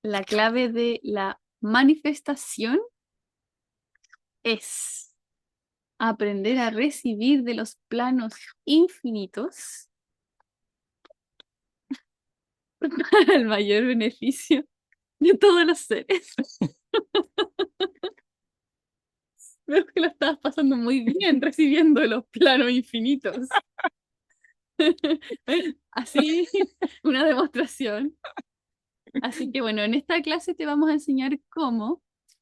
La clave de la manifestación es aprender a recibir de los planos infinitos para el mayor beneficio de todos los seres. Veo que lo estabas pasando muy bien recibiendo los planos infinitos. Así, una demostración. Así que bueno, en esta clase te vamos a enseñar cómo,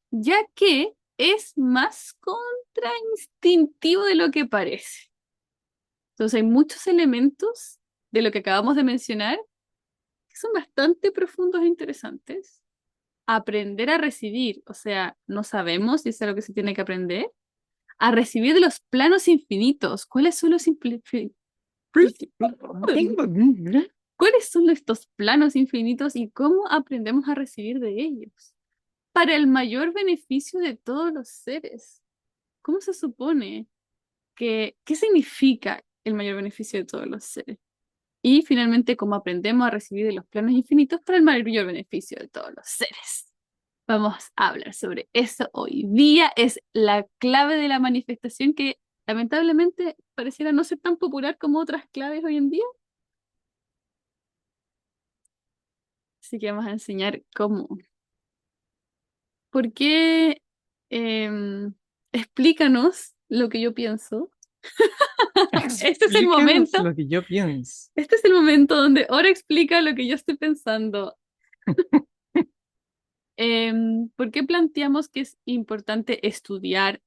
ya que es más contrainstintivo de lo que parece. Entonces hay muchos elementos de lo que acabamos de mencionar que son bastante profundos e interesantes. Aprender a recibir, o sea, no sabemos si es algo que se tiene que aprender, a recibir de los planos infinitos. ¿Cuáles son los ¿Cuáles son estos planos infinitos y cómo aprendemos a recibir de ellos? Para el mayor beneficio de todos los seres. ¿Cómo se supone qué significa el mayor beneficio de todos los seres? Y finalmente, cómo aprendemos a recibir de los planos infinitos para el mayor beneficio de todos los seres. Vamos a hablar sobre eso hoy día. Es la clave de la manifestación que lamentablemente pareciera no ser tan popular como otras claves hoy en día. Así que vamos a enseñar cómo. ¿Por qué? Explícanos lo que yo pienso. Este es el Explícanos momento, lo que yo pienso. este es el momento donde ahora explica lo que yo estoy pensando. ¿Por qué planteamos que es importante estudiar,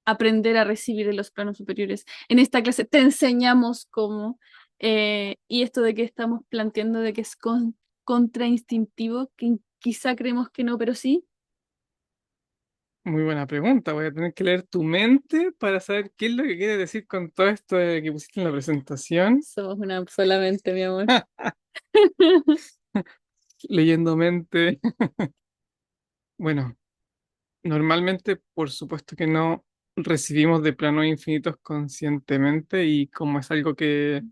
aprender a recibir de los planos superiores? En esta clase te enseñamos cómo, y esto de que estamos planteando de que es contrainstintivo, que quizá creemos que no, pero sí. Muy buena pregunta. Voy a tener que leer tu mente para saber qué es lo que quieres decir con todo esto que pusiste en la presentación. Somos una solamente, mi amor. Leyendo mente. Bueno, normalmente, por supuesto que no recibimos de planos infinitos conscientemente y como es algo que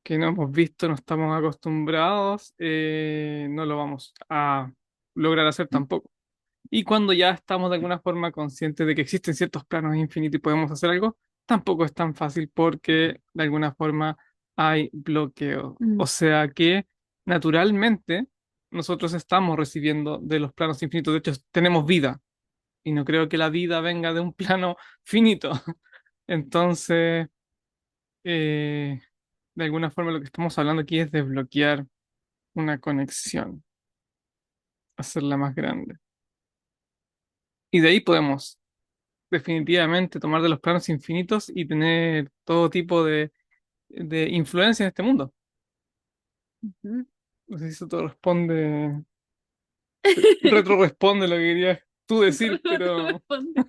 no hemos visto, no estamos acostumbrados, no lo vamos a lograr hacer tampoco. Y cuando ya estamos de alguna forma conscientes de que existen ciertos planos infinitos y podemos hacer algo, tampoco es tan fácil porque de alguna forma hay bloqueo. Mm. O sea que naturalmente nosotros estamos recibiendo de los planos infinitos. De hecho, tenemos vida y no creo que la vida venga de un plano finito. Entonces, eh, de alguna forma lo que estamos hablando aquí es desbloquear una conexión, hacerla más grande. Y de ahí podemos definitivamente tomar de los planos infinitos y tener todo tipo de influencia en este mundo. Ujú. No sé si eso te responde, retroresponde lo que querías tú decir, pero Responde.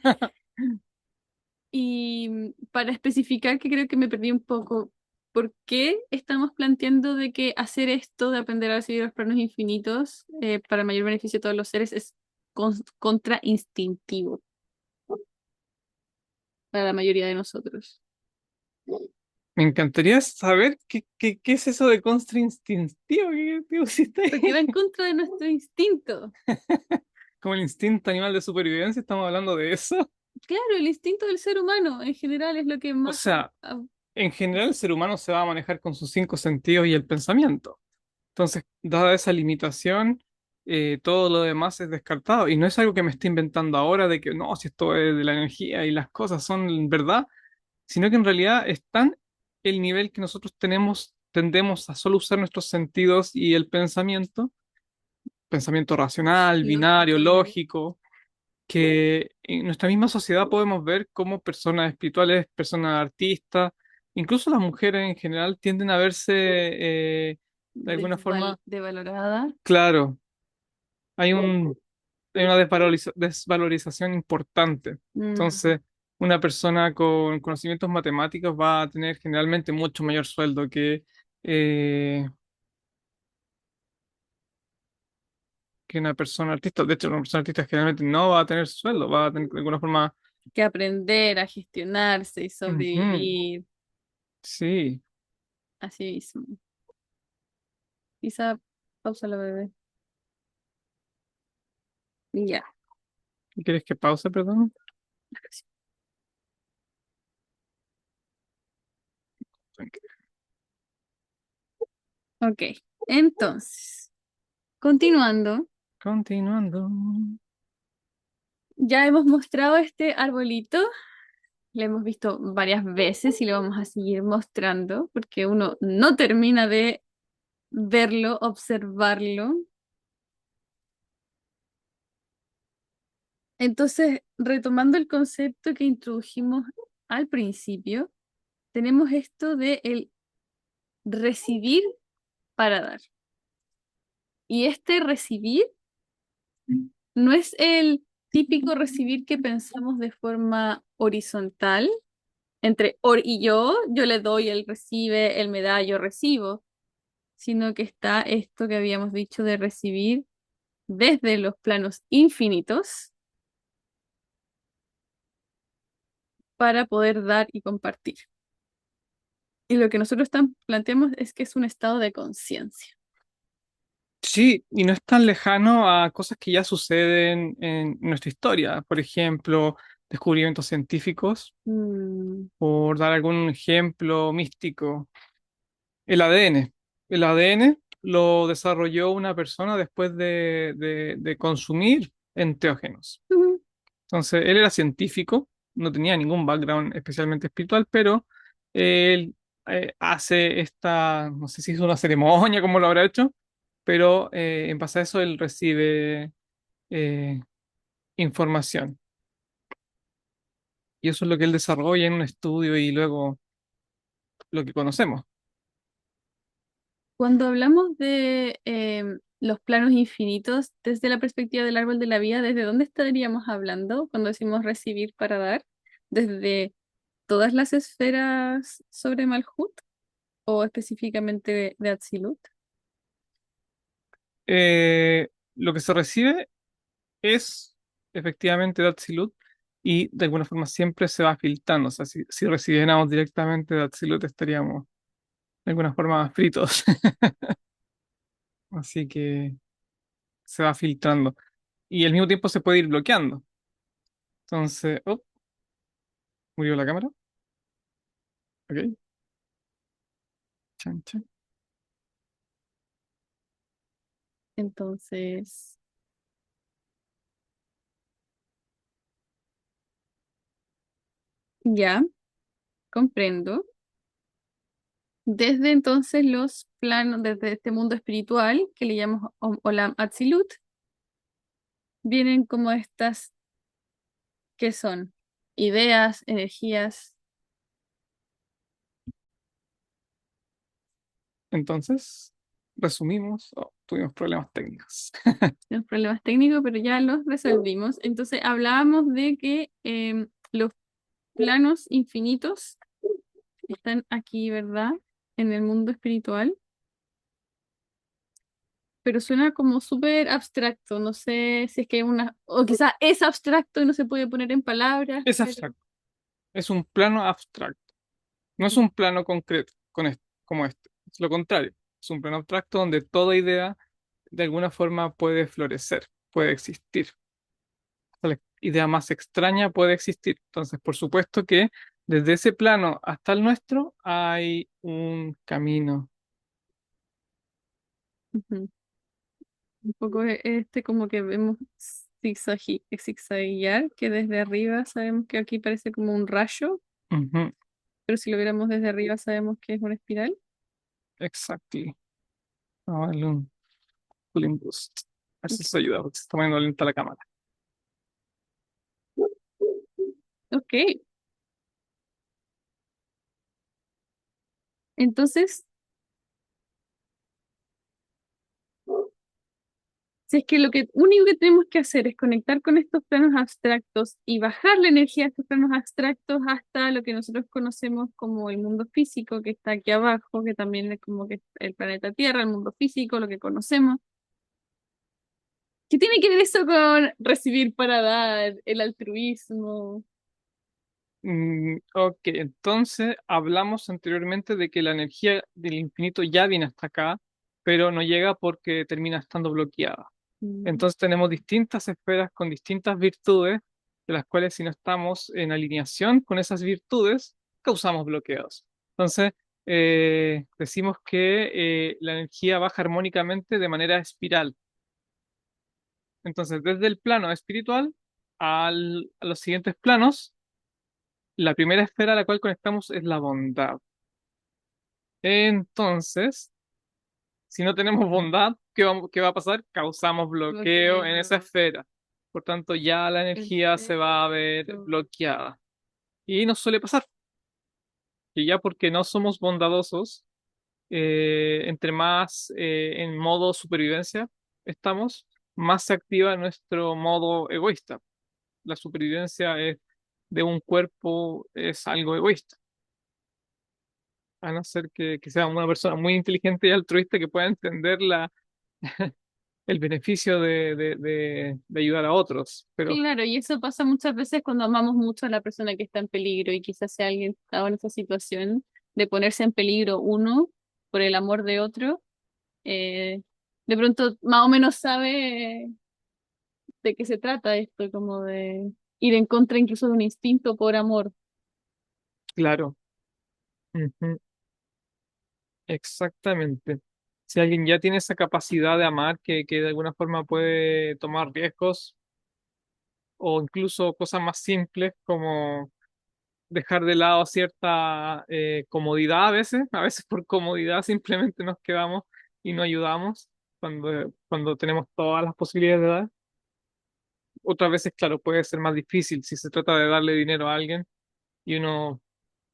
Y para especificar, que creo que me perdí un poco, ¿por qué estamos planteando de que hacer esto de aprender a recibir los planos infinitos para el mayor beneficio de todos los seres es contrainstintivo para la mayoría de nosotros? me encantaría saber qué es eso de constra instintivo que pusiste Porque va ahí. en contra de nuestro instinto. Como el instinto animal de supervivencia, estamos hablando de eso. Claro, el instinto del ser humano en general es lo que O más... sea, en general el ser humano se va a manejar con sus cinco sentidos y el pensamiento. Entonces, dada esa limitación, todo lo demás es descartado. Y no es algo que me esté inventando ahora de que no, si esto es de la energía y las cosas son verdad, sino que en realidad es tan el nivel que nosotros tenemos, tendemos a solo usar nuestros sentidos y el pensamiento racional, binario, lógico. lógico, que en nuestra misma sociedad podemos ver cómo personas espirituales, personas artistas, incluso las mujeres en general tienden a verse de alguna forma, Devalorada. claro, hay hay una desvalorización importante. Mm. Entonces, una persona con conocimientos matemáticos va a tener generalmente mucho mayor sueldo eh, que una persona artista. De hecho, una persona artista generalmente no va a tener sueldo, va a tener de alguna forma... Que aprender a gestionarse y Ujú, sobrevivir sí. así mismo. Quizá pausa la bebé. Ya. ¿Quieres que pause, perdón? Ok. Entonces, continuando, Continuando. ya hemos mostrado este arbolito. Lo hemos visto varias veces y lo vamos a seguir mostrando porque uno no termina de verlo, observarlo. Entonces, retomando el concepto que introdujimos al principio, tenemos esto de el recibir para dar. Y este recibir no es el típico recibir que pensamos de forma horizontal, entre or y yo le doy, él recibe, él me da, yo recibo, sino que está esto que habíamos dicho de recibir desde los planos infinitos para poder dar y compartir. Y lo que nosotros planteamos es que es un estado de conciencia. Sí, y no es tan lejano a cosas que ya suceden en nuestra historia. Por ejemplo, descubrimientos científicos, Mm, por dar algún ejemplo místico. El ADN. El ADN lo desarrolló una persona después de consumir enteógenos. ujú. Entonces, él era científico, no tenía ningún background especialmente espiritual, pero él hace esta, no sé si es una ceremonia, como lo habrá hecho, pero en base a eso él recibe eh, información. Y eso es lo que él desarrolla en un estudio y luego lo que conocemos. Cuando hablamos de los planos infinitos desde la perspectiva del árbol de la vida, ¿desde dónde estaríamos hablando cuando decimos recibir para dar? ¿Desde todas las esferas sobre Malhut o específicamente de Atzilut? Lo que se recibe es efectivamente de Absolute y de alguna forma siempre se va filtrando. O sea, si recibiéramos directamente de Absolute estaríamos de alguna forma fritos. Así que se va filtrando. Y al mismo tiempo se puede ir bloqueando. Entonces, oh, murió la cámara. Ok. Chan, chan. Entonces, ya, comprendo. Desde entonces los planos, desde este mundo espiritual que le llamamos Olam Atzilut, vienen como estas que son ideas, energías, Entonces, resumimos. Oh, tuvimos problemas técnicos. los problemas técnicos, pero ya los resolvimos. Entonces hablábamos de que los planos infinitos están aquí, ¿verdad? En el mundo espiritual, pero suena como súper abstracto. No sé si es que hay una, o quizá es abstracto y no se puede poner en palabras, Es pero abstracto. Es un plano abstracto. No es un plano concreto como este. Es lo contrario. Es un plano abstracto donde toda idea de alguna forma puede florecer, puede existir. La idea más extraña puede existir. Entonces, por supuesto que desde ese plano hasta el nuestro hay un camino. ujú, un poco este como que vemos zigzaguear, que desde arriba sabemos que aquí parece como un rayo, Ujú, pero si lo viéramos desde arriba sabemos que es una espiral. exactly. Vamos a darle un cooling boost. A ver si eso ayuda, porque se está poniendo lenta la cámara. Ok, entonces, si es que lo que único que tenemos que hacer es conectar con estos planos abstractos y bajar la energía de estos planos abstractos hasta lo que nosotros conocemos como el mundo físico, que está aquí abajo, que también es como que el planeta Tierra, el mundo físico, lo que conocemos. ¿Qué tiene que ver eso con recibir para dar, el altruismo? Ok, entonces hablamos anteriormente de que la energía del infinito ya viene hasta acá, pero no llega porque termina estando bloqueada. Mm. Entonces tenemos distintas esferas con distintas virtudes, de las cuales si no estamos en alineación con esas virtudes, causamos bloqueos. Entonces, decimos que la energía baja armónicamente de manera espiral. Entonces, desde el plano espiritual a los siguientes planos, la primera esfera a la cual conectamos es la bondad. Entonces, si no tenemos bondad, qué va a pasar? Causamos bloqueo en esa Bloqueo, esfera. Por tanto, ya la energía se va a ver perfecto. bloqueada. Y nos suele pasar que ya porque no somos bondadosos, entre más en modo supervivencia estamos, más se activa nuestro modo egoísta. La supervivencia de un cuerpo es algo egoísta, a no ser que sea una persona muy inteligente y altruista que pueda entender el beneficio de ayudar a otros. Pero Claro, y eso pasa muchas veces cuando amamos mucho a la persona que está en peligro y quizás sea alguien que estaba en esa situación de ponerse en peligro uno por el amor de otro. eh, de pronto más o menos sabe de qué se trata esto, como de ir en contra incluso de un instinto por amor. claro, ujú, exactamente. Si alguien ya tiene esa capacidad de amar, que de alguna forma puede tomar riesgos o incluso cosas más simples como dejar de lado cierta comodidad a veces por comodidad simplemente nos quedamos y no ayudamos cuando tenemos todas las posibilidades de dar. Otras veces, claro, puede ser más difícil si se trata de darle dinero a alguien y uno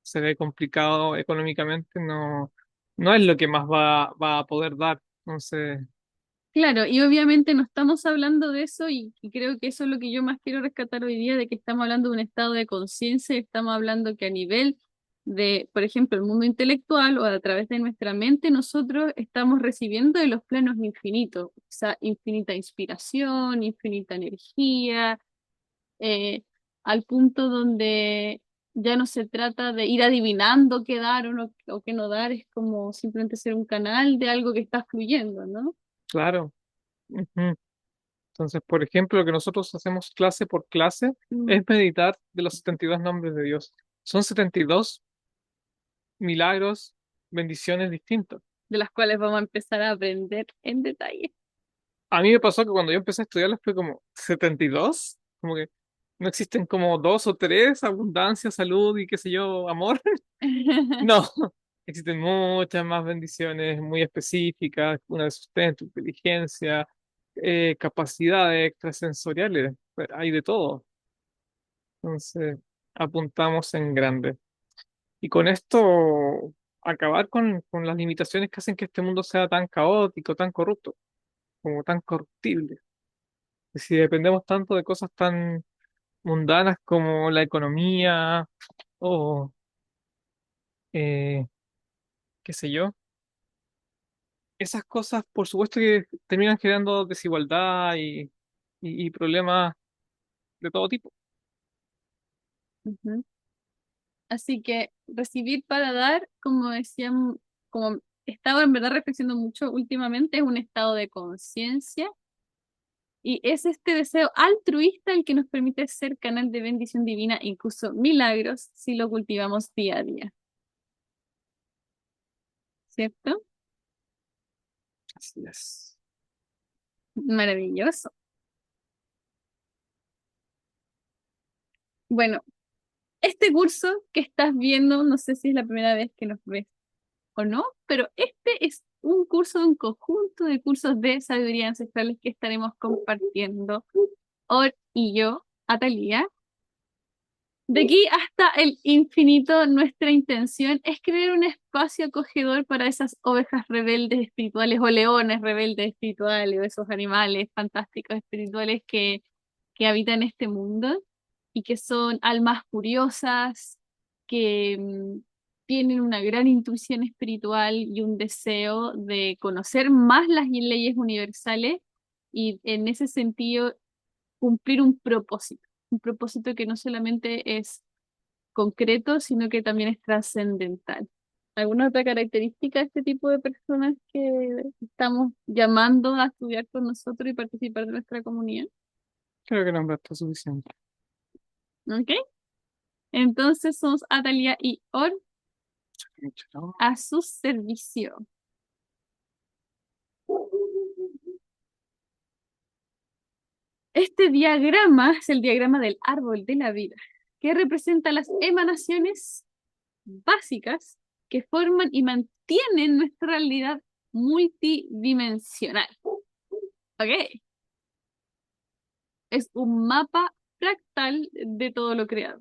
se ve complicado económicamente, no es lo que más va a poder dar. Entonces, Claro, y obviamente no estamos hablando de eso y creo que eso es lo que yo más quiero rescatar hoy día, de que estamos hablando de un estado de conciencia, estamos hablando que a nivel de, por ejemplo, el mundo intelectual o a través de nuestra mente, nosotros estamos recibiendo de los planos infinitos, o sea, infinita inspiración, infinita energía, eh, al punto donde ya no se trata de ir adivinando qué dar o, no, o qué no dar, es como simplemente ser un canal de algo que está fluyendo, ¿no? claro. Ujú. Entonces, por ejemplo, lo que nosotros hacemos clase por clase Mm. es meditar de los 72 nombres de Dios. Son 72 milagros, bendiciones distintas. De las cuales vamos a empezar a aprender en detalle. A mí me pasó que cuando yo empecé a estudiarlas fue como 72, como que no existen como dos o tres, abundancia, salud y qué sé yo, amor. No, existen muchas más bendiciones muy específicas, una de sustento, inteligencia, capacidades extrasensoriales, hay de todo. Entonces, apuntamos en grande. Y con esto, acabar con las limitaciones que hacen que este mundo sea tan caótico, tan corrupto, como tan corruptible. Y si dependemos tanto de cosas tan mundanas como la economía o, eh, qué sé yo, esas cosas, por supuesto que terminan generando desigualdad y problemas de todo tipo. Ujú. Así que recibir para dar, como decían, como he estado en verdad reflexionando mucho últimamente, es un estado de conciencia y es este deseo altruista el que nos permite ser canal de bendición divina, incluso milagros, si lo cultivamos día a día, ¿cierto? Así es. Maravilloso. Bueno, este curso que estás viendo, no sé si es la primera vez que nos ves o no, pero este es un curso, un conjunto de cursos de sabiduría ancestrales que estaremos compartiendo Or y yo, Atalía. De aquí hasta el infinito, nuestra intención es crear un espacio acogedor para esas ovejas rebeldes espirituales o leones rebeldes espirituales o esos animales fantásticos espirituales que habitan este mundo y que son almas curiosas, que tienen una gran intuición espiritual y un deseo de conocer más las leyes universales y en ese sentido cumplir un propósito que no solamente es concreto, sino que también es trascendental. ¿Alguna otra característica de este tipo de personas que estamos llamando a estudiar con nosotros y participar de nuestra comunidad? Creo que nombraste suficiente. ¿Ok? Entonces somos Atalia y Or Mucho, ¿no? a su servicio. Este diagrama es el diagrama del árbol de la vida, que representa las emanaciones básicas que forman y mantienen nuestra realidad multidimensional. ¿Ok? Es un mapa fractal de todo lo creado.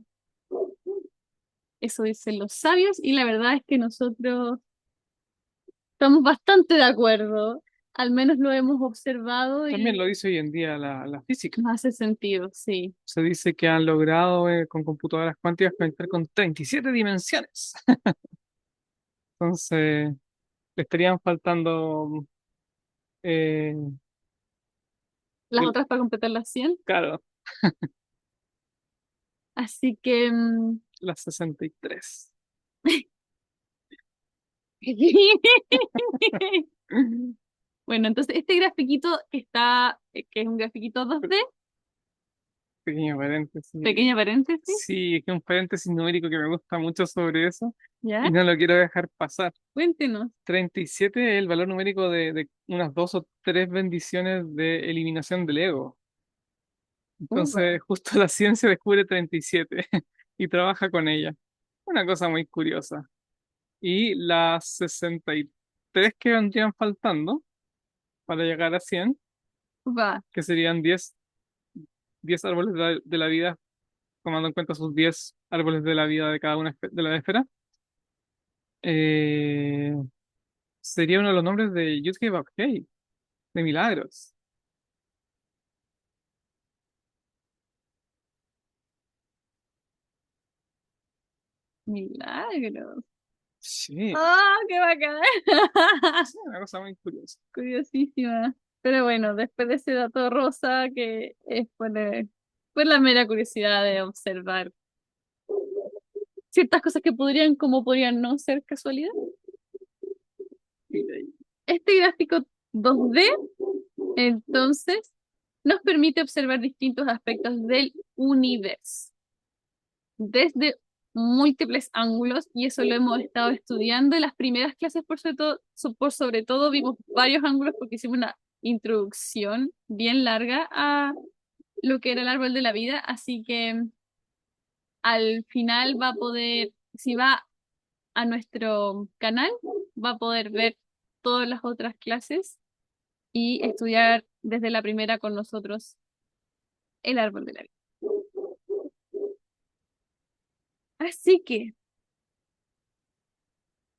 Eso dicen los sabios y la verdad es que nosotros estamos bastante de acuerdo. Al menos lo hemos observado También y lo dice hoy en día la física. nos hace sentido, sí. Se dice que han logrado con computadoras cuánticas conectar con 37 dimensiones. Entonces, le estarían faltando, eh, Las otras para completar las 100. claro, Así que... las 63. Bueno, entonces este grafiquito que está, que es un grafiquito 2D, Pequeño paréntesis. pequeño paréntesis, Sí, es que un paréntesis numérico que me gusta mucho sobre eso ¿ya? y no lo quiero dejar pasar. Cuéntenos. 37 es el valor numérico de unas dos o tres bendiciones de eliminación del ego. Uva. Entonces, justo la ciencia descubre 37 y trabaja con ella. Una cosa muy curiosa. Y las 63 que vendrían faltando para llegar a 100, Va. que serían 10 árboles de la vida, tomando en cuenta sus 10 árboles de la vida de cada una de la esfera, eh, sería uno de los nombres de Yud-Heh Vav-Heh, de milagros. Milagros. Sí, ¡Ah, qué bacán! sí, una cosa muy curiosa. Curiosísima. Pero bueno, después de ese dato rosa que es por la mera curiosidad de observar ciertas cosas que podrían, como podrían no ser casualidad. Este gráfico 2D, entonces, nos permite observar distintos aspectos del universo desde múltiples ángulos y eso lo hemos estado estudiando en las primeras clases por sobre todo vimos varios ángulos porque hicimos una introducción bien larga a lo que era el árbol de la vida, así que al final va a poder, si va a nuestro canal, va a poder ver todas las otras clases y estudiar desde la primera con nosotros el árbol de la vida. Así que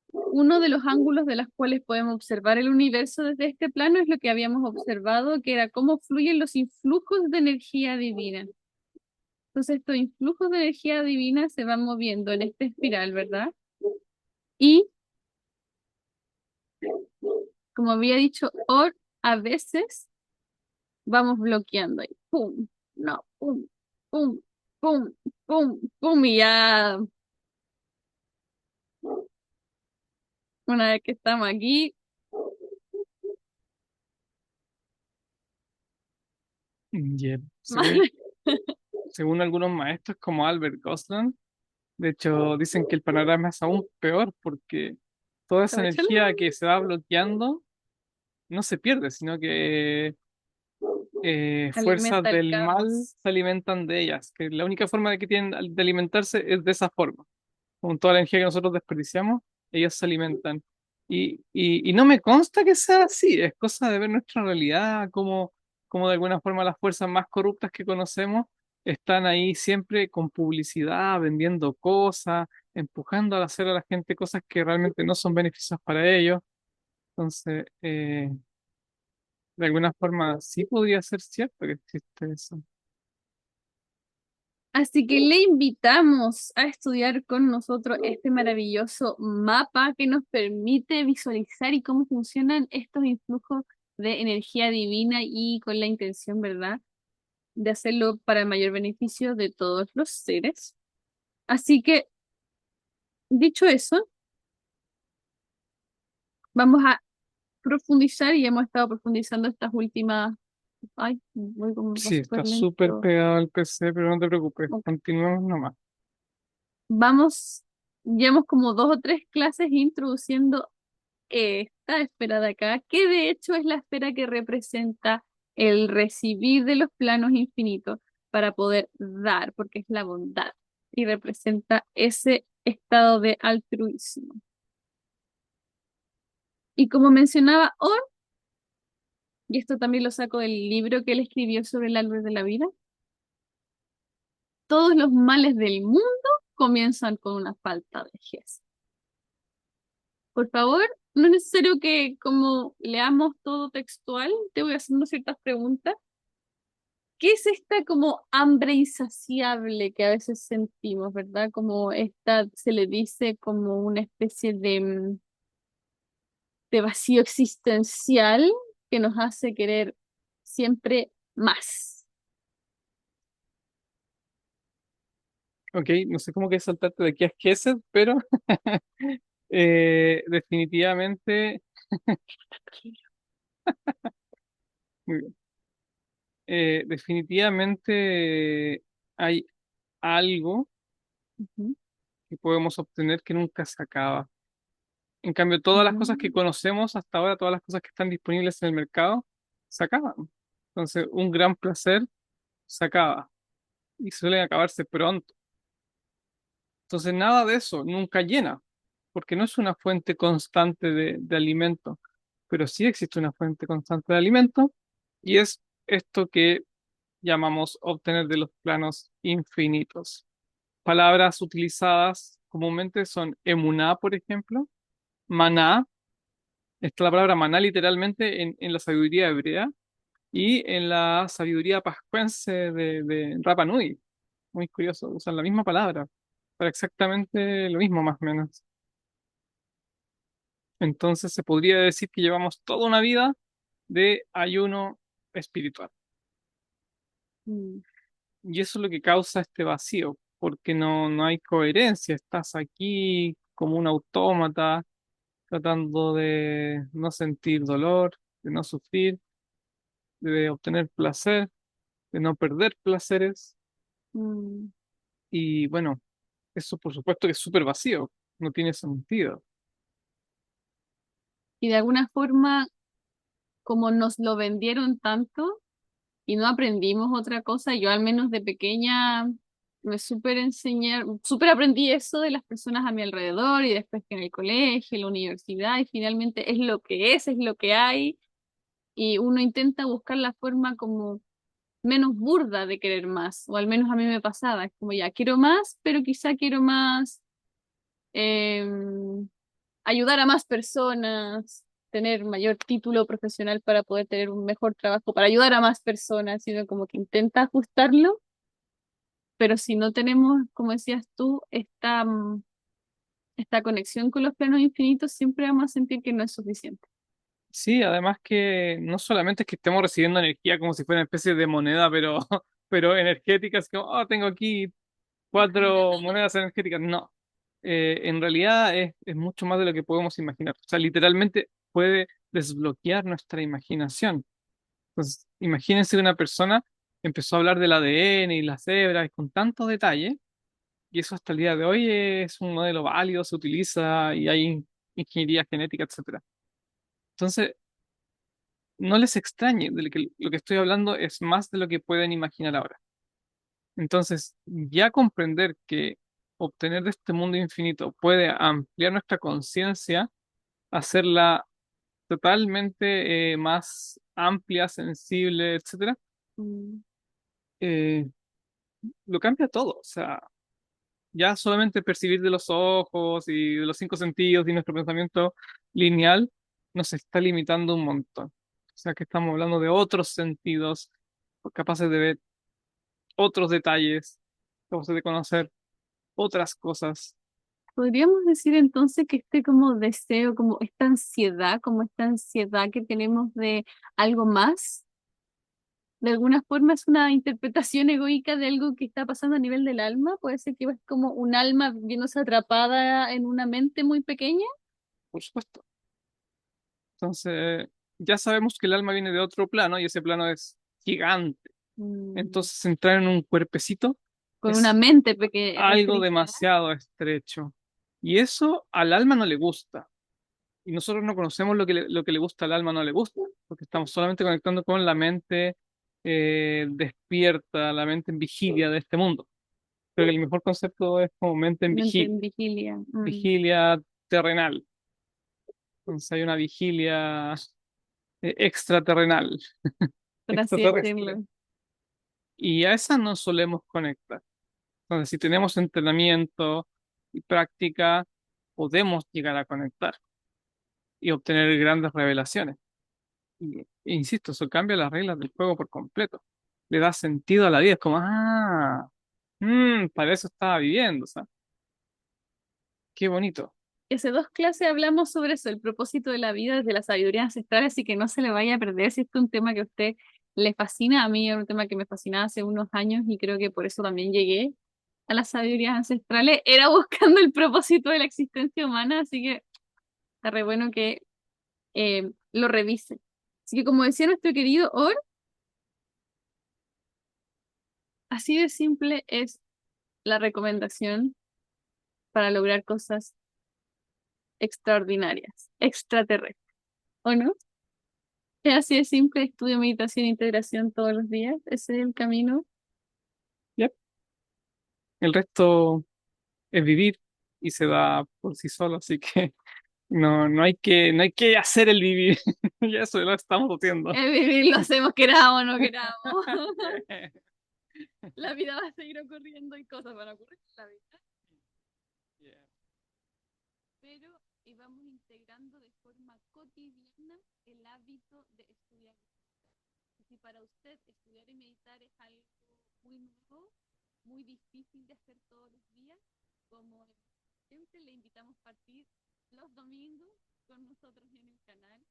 uno de los ángulos de los cuales podemos observar el universo desde este plano es lo que habíamos observado, que era cómo fluyen los influjos de energía divina. Entonces, estos influjos de energía divina se van moviendo en esta espiral, ¿verdad? Y, como había dicho, Or, a veces vamos bloqueando ahí. ¡Pum! No, ¡pum! ¡Pum! ¡Pum! ¡Pum! ¡Pum! Y ya, una vez que estamos aquí, Y, según algunos maestros como Albert Gosland, de hecho, dicen que el panorama es aún peor porque toda esa aprovechan. energía que se va bloqueando no se pierde, sino que fuerzas Alimenta el del mal caos. se alimentan de ellas, que la única forma de que tienen de alimentarse es de esa forma. Con toda la energía que nosotros desperdiciamos, ellos se alimentan. Y no me consta que sea así, es cosa de ver nuestra realidad, como de alguna forma las fuerzas más corruptas que conocemos están ahí siempre con publicidad, vendiendo cosas, empujando a hacer a la gente cosas que realmente no son beneficios para ellos. Entonces, de alguna forma sí podría ser cierto que existe eso. Así que le invitamos a estudiar con nosotros este maravilloso mapa que nos permite visualizar y cómo funcionan estos influjos de energía divina y con la intención, ¿verdad?, de hacerlo para el mayor beneficio de todos los seres. Así que, dicho eso, Vamos a profundizar y hemos estado profundizando estas últimas. Ay, voy como va Sí, súper está súper lento. pegado al PC, pero no te preocupes, Ok. continuemos nomás. Vamos, llevamos como dos o tres clases introduciendo esta esfera de acá, que de hecho es la esfera que representa el recibir de los planos infinitos para poder dar, porque es la bondad y representa ese estado de altruismo. Y como mencionaba Orr, y esto también lo saco del libro que él escribió sobre el árbol de la vida, todos los males del mundo comienzan con una falta de gesto. Por favor, no es necesario que como leamos todo textual, te voy haciendo ciertas preguntas. ¿Qué es esta como hambre insaciable que a veces sentimos, verdad? Como esta se le dice como una especie de vacío existencial que nos hace querer siempre más. Ok, no sé cómo que saltarte de aquí a Gesed, pero definitivamente, muy bien. Definitivamente hay algo Ujú. que podemos obtener que nunca se acaba. En cambio, todas las cosas que Mm, conocemos hasta ahora, todas las cosas que están disponibles en el mercado, se acaban. Entonces, un gran placer se acaba y suelen acabarse pronto. Entonces, nada de eso nunca llena, porque no es una fuente constante de alimento, pero sí existe una fuente constante de alimento y es esto que llamamos obtener de los planos infinitos. Palabras utilizadas comúnmente son emuná, por ejemplo, maná. Está la palabra maná literalmente en la sabiduría hebrea y en la sabiduría pascuense de Rapa Nui. Muy curioso, usan la misma palabra para exactamente lo mismo, más o menos. Entonces se podría decir que llevamos toda una vida de ayuno espiritual. mm, Y eso es lo que causa este vacío, porque no hay coherencia. Estás aquí como un autómata, tratando de no sentir dolor, de no sufrir, de obtener placer, de no perder placeres. mm. Y bueno, eso por supuesto que es súper vacío, no tiene sentido. Y de alguna forma, como nos lo vendieron tanto, y no aprendimos otra cosa. Yo al menos de pequeña me súper aprendí eso de las personas a mi alrededor y después que en el colegio, en la universidad y finalmente es lo que es lo que hay y uno intenta buscar la forma como menos burda de querer más, o al menos a mí me pasaba, es como ya quiero más, pero quizá quiero más em, ayudar a más personas, tener mayor título profesional para poder tener un mejor trabajo, para ayudar a más personas, sino como que intenta ajustarlo, pero si no tenemos, como decías tú, esta conexión con los planos infinitos, siempre vamos a sentir que no es suficiente. Sí, además que no solamente es que estemos recibiendo energía como si fuera una especie de moneda, pero, pero energética, así como, oh, tengo aquí cuatro monedas energéticas. No, en realidad es mucho más de lo que podemos imaginar. O sea, literalmente puede desbloquear nuestra imaginación. Entonces, imagínense que una persona empezó a hablar del ADN y las cebras con tanto detalle, y eso hasta el día de hoy es un modelo válido, se utiliza y hay ingeniería genética, etcétera. Entonces, no les extrañe de lo que estoy hablando es más de lo que pueden imaginar ahora. Entonces, ya comprender que obtener de este mundo infinito puede ampliar nuestra conciencia, hacerla totalmente más amplia, sensible, etcétera, Mm. eh, lo cambia todo. O sea, ya solamente percibir de los ojos y de los cinco sentidos y nuestro pensamiento lineal nos está limitando un montón. O sea, que estamos hablando de otros sentidos capaces de ver otros detalles, capaces de conocer otras cosas. Podríamos decir entonces que este como deseo, como esta ansiedad que tenemos de algo más, de alguna forma es una interpretación egoica de algo que está pasando a nivel del alma. Puede ser que es como un alma viéndose atrapada en una mente muy pequeña. Por supuesto. Entonces, ya sabemos que el alma viene de otro plano y ese plano es gigante. Mm, Entonces, entrar en un cuerpecito con una es mente pequeña, algo restricta. demasiado estrecho. Y eso al alma no le gusta. Y nosotros no conocemos lo que le gusta al alma, no le gusta, porque estamos solamente conectando con la mente despierta, la mente en vigilia de este mundo. Creo que el mejor concepto es como mente en Mente vigilia, en vigilia. vigilia terrenal. Entonces hay una vigilia extraterrenal, Por así extraterrestre. decirlo. Y a esa no solemos conectar. Entonces, si tenemos entrenamiento y práctica, podemos llegar a conectar y obtener grandes revelaciones. E insisto, eso cambia las reglas del juego por completo. Le da sentido a la vida. Es como, para eso estaba viviendo, o sea, qué bonito. Hace dos clases hablamos sobre eso, el propósito de la vida desde la sabiduría ancestral, así que no se le vaya a perder si este es un tema que a usted le fascina. A mí era un tema que me fascinaba hace unos años y creo que por eso también llegué a las sabidurías ancestrales. Era buscando el propósito de la existencia humana, así que está re bueno que lo revise. Así que como decía nuestro querido Or, así de simple es la recomendación para lograr cosas extraordinarias, extraterrestres, ¿o no? Es así de simple, estudio, meditación e integración todos los días. Ese es el camino. Yep. El resto es vivir y se da por sí solo, así que no hay que hacer el vivir. Ya eso lo estamos haciendo. El vivir lo hacemos, queramos o no queramos. La vida va a seguir ocurriendo y cosas van a ocurrir en la vida. Yeah. Pero vamos integrando de forma cotidiana el hábito de estudiar. Y si para usted estudiar y meditar es algo muy nuevo, muy difícil de hacer todos los días, como siempre le invitamos a partir los domingos con nosotros en el canal,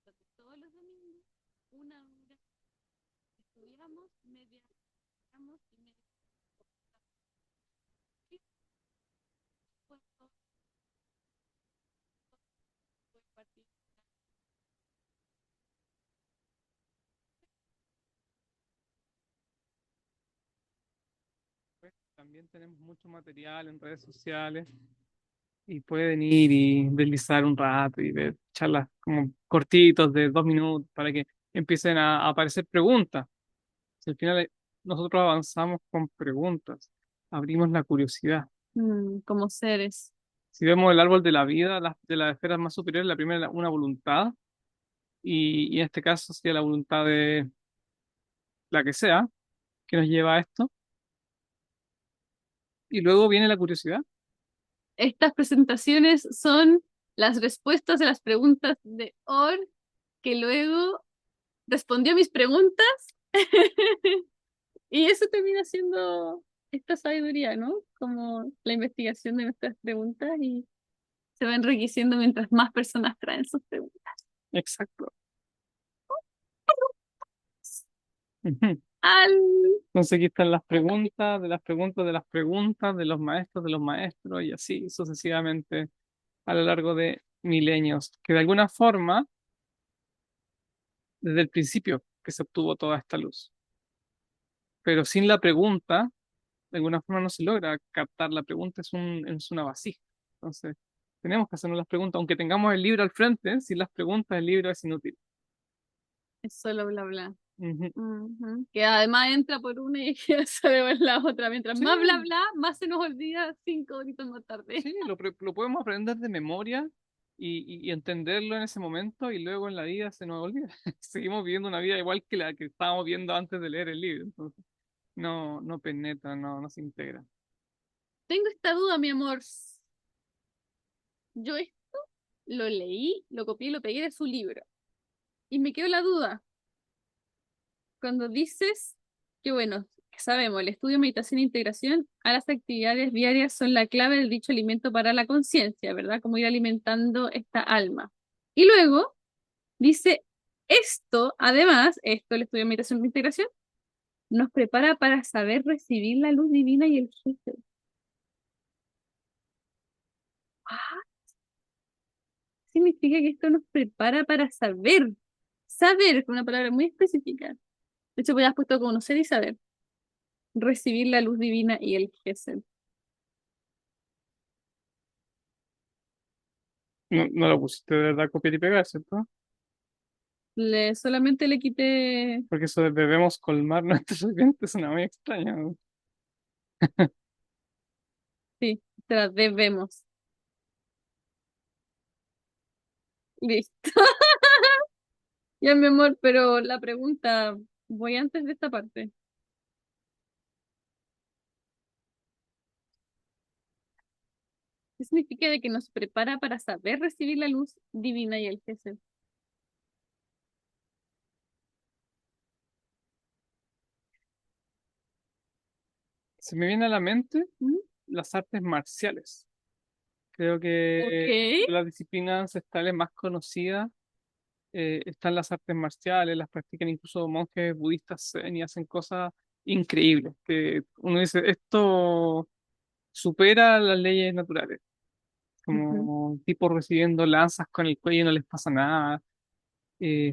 donde todos los domingos, una hora, estudiamos, meditamos y meditamos. Y después todo puede partir. Pues, también tenemos mucho material en redes sociales y pueden ir y deslizar un rato y ver charlas como cortitos de 2 minutos para que empiecen a aparecer preguntas. Si al final nosotros avanzamos con preguntas, abrimos la curiosidad. Como seres. Si vemos el árbol de la vida, de las esferas más superiores, la primera es una voluntad y en este caso sería la voluntad de la que sea que nos lleva a esto y luego viene la curiosidad. Estas presentaciones son las respuestas de las preguntas de Or, que luego respondió a mis preguntas. Y eso termina siendo esta sabiduría, ¿no? Como la investigación de nuestras preguntas y se va enriqueciendo mientras más personas traen sus preguntas. Exacto. Ujú. Al... Entonces aquí están las preguntas, de las preguntas, de las preguntas, de los maestros, y así sucesivamente a lo largo de milenios, que de alguna forma, desde el principio que se obtuvo toda esta luz. Pero sin la pregunta, de alguna forma no se logra captar. La pregunta es una vasija. Entonces, tenemos que hacernos las preguntas. Aunque tengamos el libro al frente, sin las preguntas el libro es inútil. Es solo bla bla. Ujú. Ujú. Que además entra por una y queda solo por la otra. Mientras Sí, más bla bla, más se nos olvida 5 horitas más tarde. sí, lo podemos aprender de memoria y entenderlo en ese momento y luego en la vida se nos olvida. Seguimos viviendo una vida igual que la que estábamos viendo antes de leer el libro. Entonces, no penetra, no se integra. Tengo esta duda, mi amor. Yo esto lo leí, lo copié y lo pegué de su libro. Y me quedó la duda. Cuando dices que, bueno, que sabemos, el estudio, meditación e integración a las actividades diarias son la clave del dicho alimento para la conciencia, ¿verdad? Como ir alimentando esta alma. Y luego dice, esto, además, esto, el estudio, meditación e integración, nos prepara para saber recibir la luz divina y el jefe. Ah, significa que esto nos prepara para saber. Saber es una palabra muy específica. De hecho, pues ya has puesto conocer y saber. Recibir la luz divina y el Gesed. No, no lo pusiste de verdad copiar y pegar, ¿cierto? Solamente le quité, Porque eso de debemos colmar nuestros oyentes suena muy extraño. sí, te la debemos. Listo. Ya, mi amor, pero la pregunta, voy antes de esta parte. ¿Qué significa de que nos prepara para saber recibir la luz divina y el Gesed? Se me viene a la mente ¿Mm? las artes marciales. Creo Ok. que de las disciplinas ancestrales más conocidas están las artes marciales, las practican incluso monjes budistas zen y hacen cosas increíbles. Que uno dice, esto supera las leyes naturales. Ujú. Como tipos recibiendo lanzas con el cuello y no les pasa nada,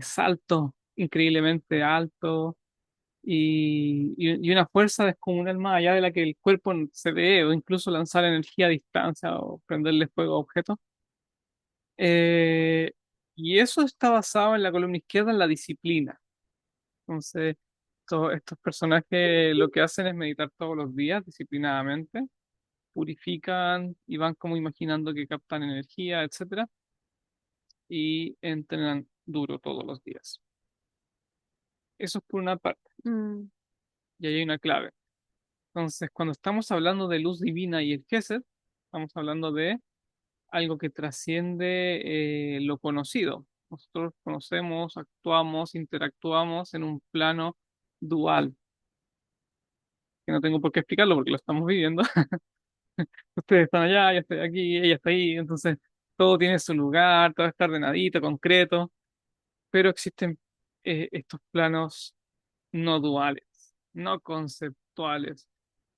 saltos increíblemente altos y una fuerza descomunal más allá de la que el cuerpo se ve, o incluso lanzar energía a distancia o prenderle fuego a objetos. Eh, y eso está basado en la columna izquierda en la disciplina. Entonces, estos personajes lo que hacen es meditar todos los días disciplinadamente, purifican y van como imaginando que captan energía, etcétera, y entrenan duro todos los días. Eso es por una parte, Mm, y ahí hay una clave. Entonces, cuando estamos hablando de luz divina y el Gesed, estamos hablando de algo que trasciende lo conocido. Nosotros conocemos, actuamos, interactuamos en un plano dual, que no tengo por qué explicarlo porque lo estamos viviendo. Ustedes están allá, yo estoy aquí, ella está ahí, entonces todo tiene su lugar, todo está ordenadito, concreto, pero existen estos planos no duales, no conceptuales.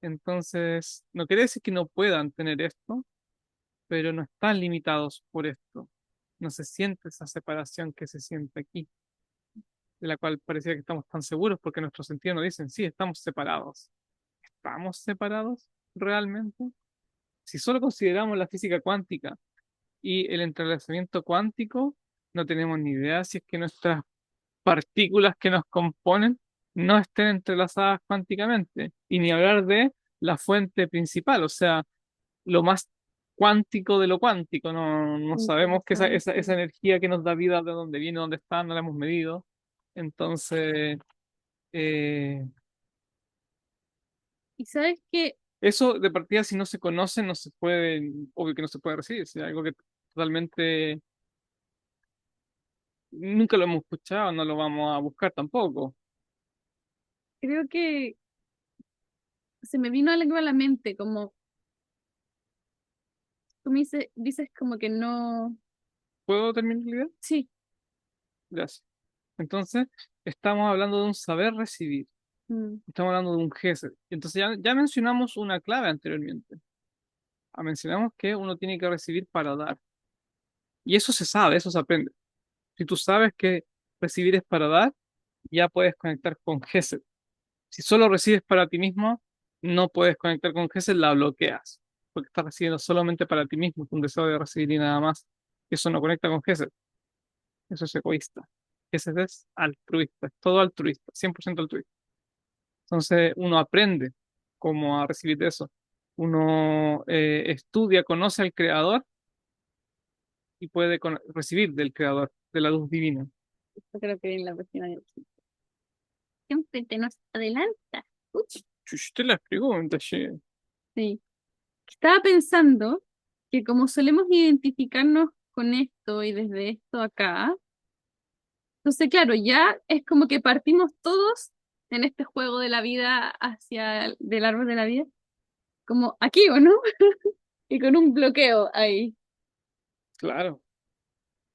Entonces, no quiere decir que no puedan tener esto, pero no están limitados por esto. No se siente esa separación que se siente aquí, de la cual parecía que estamos tan seguros porque nuestros sentidos nos dicen, sí, estamos separados. ¿Estamos separados realmente? Si solo consideramos la física cuántica y el entrelazamiento cuántico, no tenemos ni idea si es que nuestras partículas que nos componen no estén entrelazadas cuánticamente. Y ni hablar de la fuente principal, o sea, lo más cuántico de lo cuántico. No, no sabemos que esa interesante. energía que nos da vida, de dónde viene, dónde está, no la hemos medido. Entonces, eh, Y sabes que eso de partida, si no se conoce, no se puede, obvio que no se puede recibir. Si es algo que totalmente nunca lo hemos escuchado, no lo vamos a buscar tampoco. creo que se me vino algo a la mente, como tú me dices como que no. ¿Puedo terminar la idea? Sí. Gracias. Entonces, estamos hablando de un saber recibir, Mm, estamos hablando de un gesed. Entonces, ya mencionamos una clave anteriormente. Mencionamos que uno tiene que recibir para dar. Y eso se sabe, eso se aprende. Si tú sabes que recibir es para dar, ya puedes conectar con gesed. Si solo recibes para ti mismo, no puedes conectar con gesed, la bloqueas. Porque estás recibiendo solamente para ti mismo, con deseo de recibir y nada más. Eso no conecta con gesed. Eso es egoísta. Gesed es altruista, es todo altruista, 100% altruista. Entonces uno aprende cómo a recibir eso. Uno estudia, conoce al creador y puede recibir del creador, de la luz divina. yo creo que en la próxima vez. Siempre te nos adelanta. Uch. Chuch, te la pregunta, che. Sí. Estaba pensando que como solemos identificarnos con esto y desde esto acá, entonces claro, ya es como que partimos todos en este juego de la vida hacia del árbol de la vida, como aquí, ¿o no? Y con un bloqueo ahí. Claro.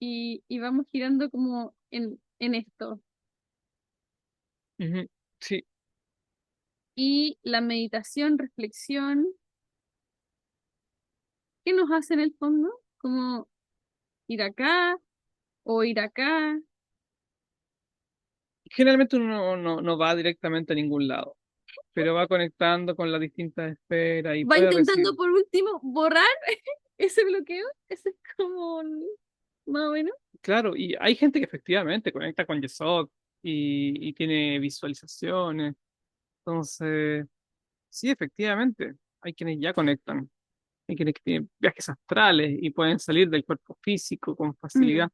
Y vamos girando como en esto. Ujú. Sí, Y la meditación, reflexión, ¿qué nos hace en el fondo? Como ir acá o ir acá. Generalmente uno no va directamente a ningún lado, pero va conectando con las distintas esferas y Va puede intentando recibir, por último borrar ese bloqueo. Ese es como más o menos. claro, y hay gente que efectivamente conecta con Yesod y tiene visualizaciones, entonces, sí, efectivamente, hay quienes ya conectan, hay quienes que tienen viajes astrales y pueden salir del cuerpo físico con Mm, facilidad,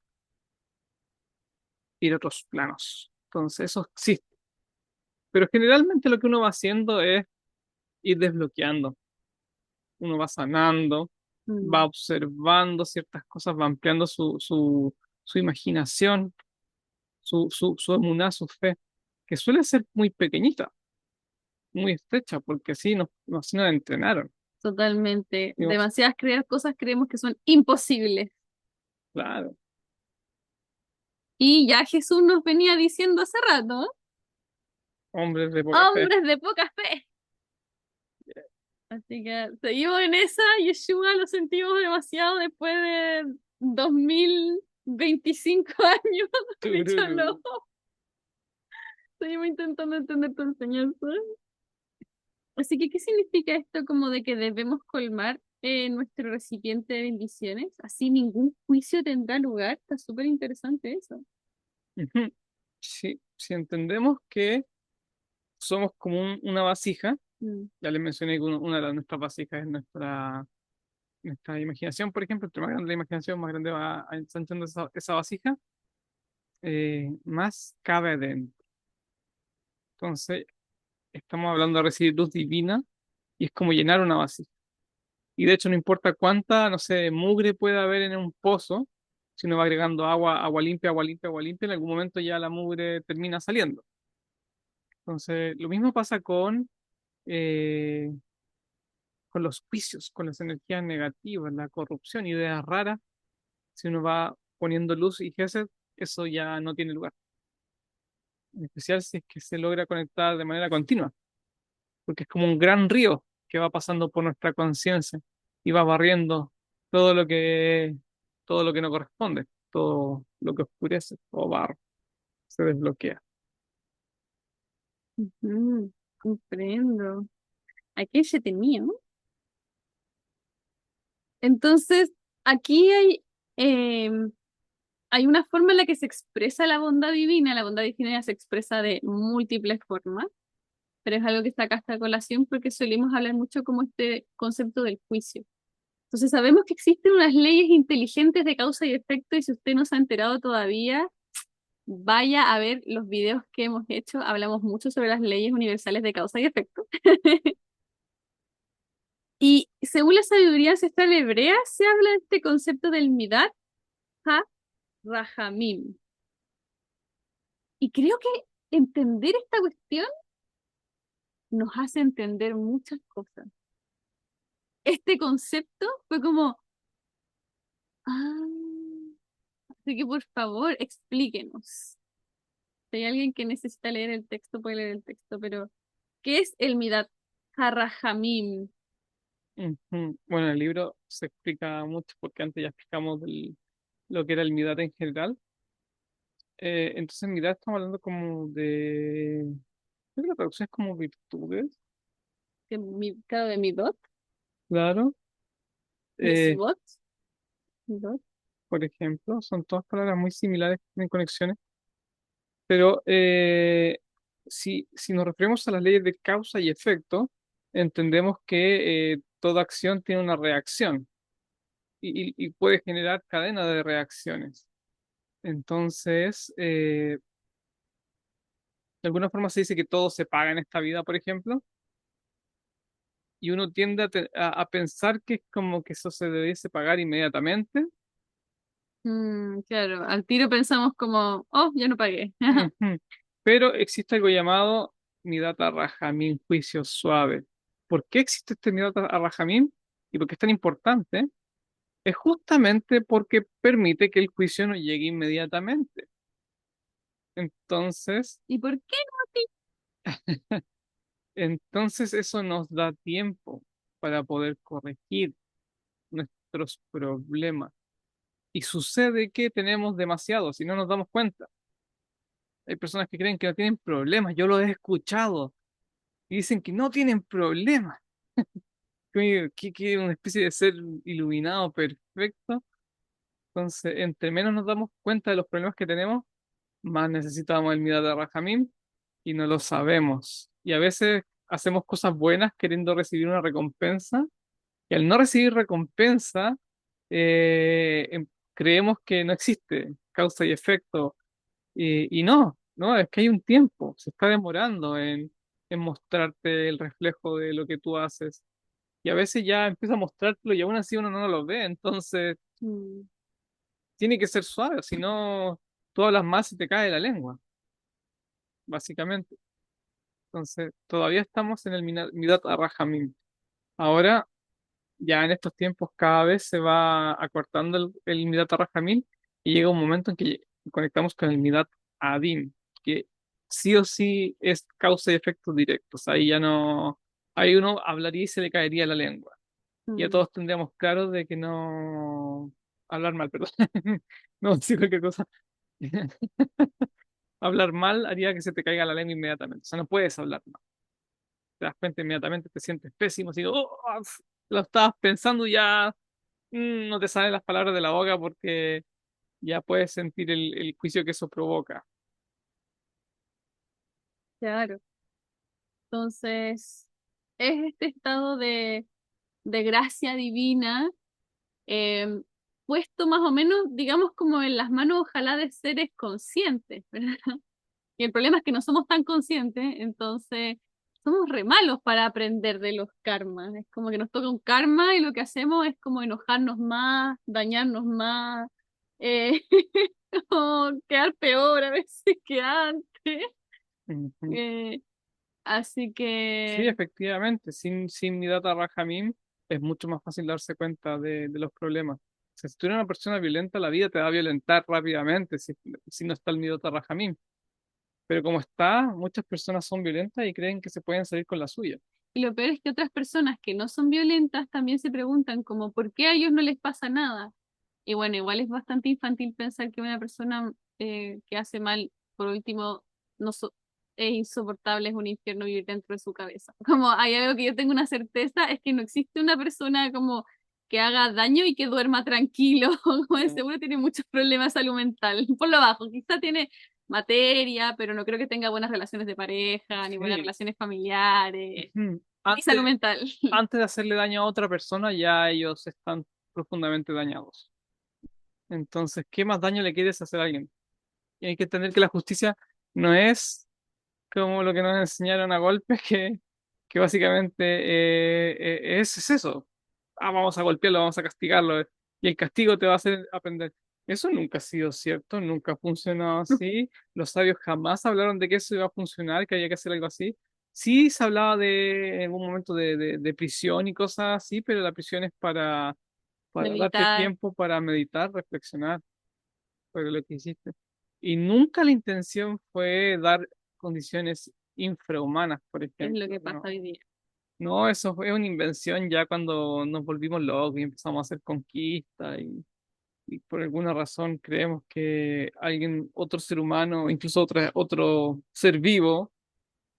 ir a otros planos, entonces eso existe, pero generalmente lo que uno va haciendo es ir desbloqueando, uno va sanando, va mm, observando ciertas cosas, va ampliando su imaginación, su emuná, su fe, que suele ser muy pequeñita, muy estrecha, porque así nos entrenaron. totalmente. Digo, Demasiadas cosas creemos que son imposibles. claro, Y ya Jesús nos venía diciendo hace rato, hombres de poca fe. hombres de poca fe. Así que seguimos en esa. Yeshua lo sentimos demasiado después de 2025 años. Dicho, Tururú. seguimos intentando entender tu enseñanza. Así que, ¿qué significa esto como de que debemos colmar nuestro recipiente de bendiciones? Así ningún juicio tendrá lugar. Está súper interesante eso. Ujú. Sí, si entendemos que somos como una vasija, Mm, ya les mencioné que una de nuestras vasijas es nuestra imaginación, por ejemplo, entre más grande la imaginación, más grande va ensanchando esa vasija, más cabe dentro. Entonces, estamos hablando de recibir luz divina y es como llenar una vasija. Y de hecho, no importa cuánta, no sé, mugre pueda haber en un pozo, si uno va agregando agua, agua limpia, agua limpia, agua limpia, en algún momento ya la mugre termina saliendo. Entonces, lo mismo pasa eh, con los juicios, con las energías negativas, la corrupción, ideas raras. Si uno va poniendo luz y gesed, eso ya no tiene lugar. En especial si es que se logra conectar de manera continua, porque es como un gran río que va pasando por nuestra conciencia y va barriendo todo lo que, todo lo que no corresponde, todo lo que oscurece, todo barro, se desbloquea. ujú, comprendo. Aquí se tenía. Entonces, aquí hay una forma en la que se expresa la bondad divina. La bondad divina se expresa de múltiples formas, pero es algo que está acá hasta colación porque solemos hablar mucho como este concepto del juicio. Entonces, sabemos que existen unas leyes inteligentes de causa y efecto y si usted no se ha enterado todavía, vaya a ver los videos que hemos hecho. Hablamos mucho sobre las leyes universales de causa y efecto. Y según la sabiduría ancestral hebrea, se habla de este concepto del Midat Ha-Rahamim. Y creo que entender esta cuestión nos hace entender muchas cosas. Este concepto fue como, ah, así que por favor, explíquenos. Si hay alguien que necesita leer el texto, puede leer el texto, pero ¿qué es el Midat Ha-Rahamim? Ujú. Bueno, en el libro se explica mucho porque antes ya explicamos lo que era el Midat en general. Entonces, Midat estamos hablando como creo que la traducción es como virtudes, Claro, de Midot, claro. Eh, Mitzvot, Midot. por ejemplo, son todas palabras muy similares en conexiones, pero si nos referimos a las leyes de causa y efecto, entendemos que toda acción tiene una reacción y puede generar cadena de reacciones. Entonces, de alguna forma se dice que todo se paga en esta vida, por ejemplo, y uno tiende a pensar que es como que eso se debiese pagar inmediatamente. Claro, al tiro pensamos como, oh, ya no pagué. Ujú. Pero existe algo llamado Midata Rahamim, juicio suave. ¿Por qué existe este Midata Rahamim? ¿Y por qué es tan importante? Es justamente porque permite que el juicio no llegue inmediatamente. Entonces, ¿Y por qué entonces eso nos da tiempo para poder corregir nuestros problemas. Y sucede que tenemos demasiados y no nos damos cuenta. Hay personas que creen que no tienen problemas, yo lo he escuchado, y dicen que no tienen problemas, que una especie de ser iluminado perfecto. Entonces, entre menos nos damos cuenta de los problemas que tenemos, más necesitamos el Midat Rahamim y no lo sabemos. Y a veces hacemos cosas buenas queriendo recibir una recompensa, y al no recibir recompensa, creemos que no existe causa y efecto. Y no, no, es que hay un tiempo, se está demorando en mostrarte el reflejo de lo que tú haces. Y a veces ya empieza a mostrártelo y aún así uno no lo ve, entonces Mm, tiene que ser suave, si no, tú hablas más y te cae la lengua, básicamente. Entonces, todavía estamos en el Midat Arrajamim. Ahora, ya en estos tiempos, cada vez se va acortando el Midat Arrajamim y llega un momento en que conectamos con el Midat Adin, que sí o sí es causa y efecto directos. Ahí ya no, ahí uno hablaría y se le caería la lengua. Ya mm. todos tendríamos claro de que no hablar mal, perdón. No decir cualquier cosa. Hablar mal haría que se te caiga la lengua inmediatamente. O sea, no puedes hablar mal. Te das cuenta inmediatamente, te sientes pésimo, así, oh, lo estabas pensando y ya no te salen las palabras de la boca porque ya puedes sentir el juicio que eso provoca. Claro. Entonces, es este estado de gracia divina, eh, puesto más o menos, digamos, como en las manos, ojalá, de seres conscientes, ¿verdad? Y el problema es que no somos tan conscientes, entonces somos re malos para aprender de los karmas. Es como que nos toca un karma y lo que hacemos es como enojarnos más, dañarnos más, eh, o quedar peor a veces que antes. Ujú. Eh, así Sí, que efectivamente, sin mi data Rajamim es mucho más fácil darse cuenta de los problemas. O sea, si tú eres una persona violenta, la vida te va a violentar rápidamente si no está el Midata Rajamim. Pero como está, muchas personas son violentas y creen que se pueden salir con la suya. y lo peor es que otras personas que no son violentas también se preguntan como, ¿por qué a ellos no les pasa nada? Y bueno, igual es bastante infantil pensar que una persona que hace mal, por último, no so- es insoportable, es un infierno vivir dentro de su cabeza. Como hay algo que yo tengo una certeza, es que no existe una persona como que haga daño y que duerma tranquilo, como de Sí. seguro tiene muchos problemas de salud mental, por lo bajo, quizá tiene materia, pero no creo que tenga buenas relaciones de pareja, ni buenas Sí. relaciones familiares, Ujú. ni salud Antes, mental. antes de hacerle daño a otra persona, ya ellos están profundamente dañados. Entonces, ¿qué más daño le quieres hacer a alguien? Y hay que entender que la justicia no es como lo que nos enseñaron a golpes, que básicamente es eso. Ah, vamos a golpearlo, vamos a castigarlo, y el castigo te va a hacer aprender. Eso nunca ha sido cierto, nunca ha funcionado así. Los sabios jamás hablaron de que eso iba a funcionar, que había que hacer algo así. Sí se hablaba de en algún momento de prisión y cosas así, pero la prisión es para darte Meditar, tiempo para meditar, reflexionar sobre lo que hiciste. Y nunca la intención fue dar condiciones infrahumanas, por es lo ejemplo. que pasa No, hoy día. no, eso fue una invención ya cuando nos volvimos locos y empezamos a hacer conquista y por alguna razón creemos que alguien, otro ser humano, incluso otro ser vivo,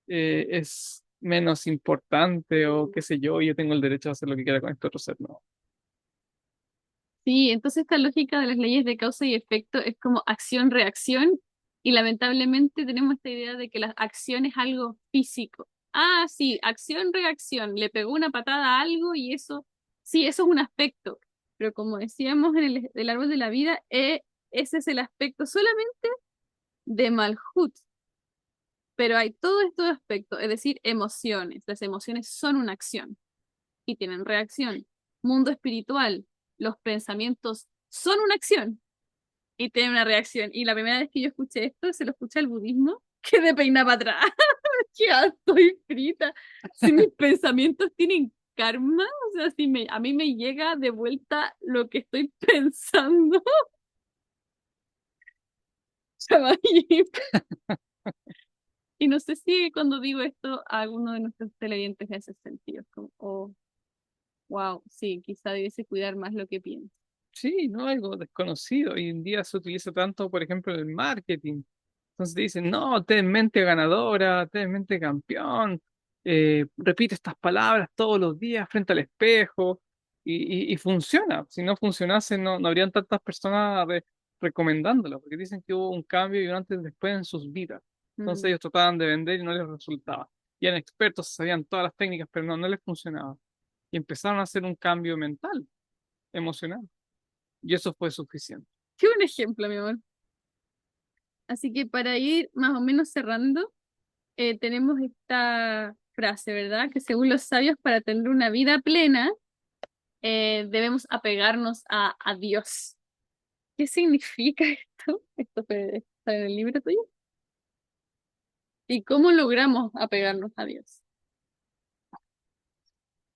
es menos importante o qué sé yo, y yo tengo el derecho a hacer lo que quiera con este otro ser. No. Sí, entonces esta lógica de las leyes de causa y efecto es como acción-reacción y lamentablemente tenemos esta idea de que la acción es algo físico. Ah, sí, acción-reacción, le pegó una patada a algo y eso, sí, eso es un aspecto, pero como decíamos en el árbol de la vida, ese es el aspecto solamente de Malhut, pero hay todos estos aspectos, es decir, emociones. Las emociones son una acción y tienen reacción. Mundo espiritual, los pensamientos son una acción y tienen una reacción. Y la primera vez que yo escuché esto, se lo escuché al budismo, que de peinar para atrás. ¡Qué estoy frita! Si mis pensamientos tienen karma, o sea, si a mí me llega de vuelta lo que estoy pensando, chaval. Y no sé si cuando digo esto a alguno de nuestros televidentes hace sentido. Es como, oh, wow, sí, quizá debiese cuidar más lo que pienso. Sí, no algo desconocido. Hoy en día se utiliza tanto, por ejemplo, en el marketing. Entonces te dicen, no, ten mente ganadora, ten mente campeón, repite estas palabras todos los días frente al espejo y funciona. Si no funcionase, no habrían tantas personas recomendándolo, porque dicen que hubo un cambio y un antes y después en sus vidas. Entonces Mm, ellos trataban de vender y no les resultaba. Y eran expertos, sabían todas las técnicas, pero no les funcionaba. Y empezaron a hacer un cambio mental, emocional. Y eso fue suficiente. qué buen ejemplo, mi amor. Así que para ir más o menos cerrando, tenemos esta frase, ¿verdad? Que según los sabios, para tener una vida plena, debemos apegarnos a Dios. ¿Qué significa esto? Está en el libro tuyo. ¿Y cómo logramos apegarnos a Dios?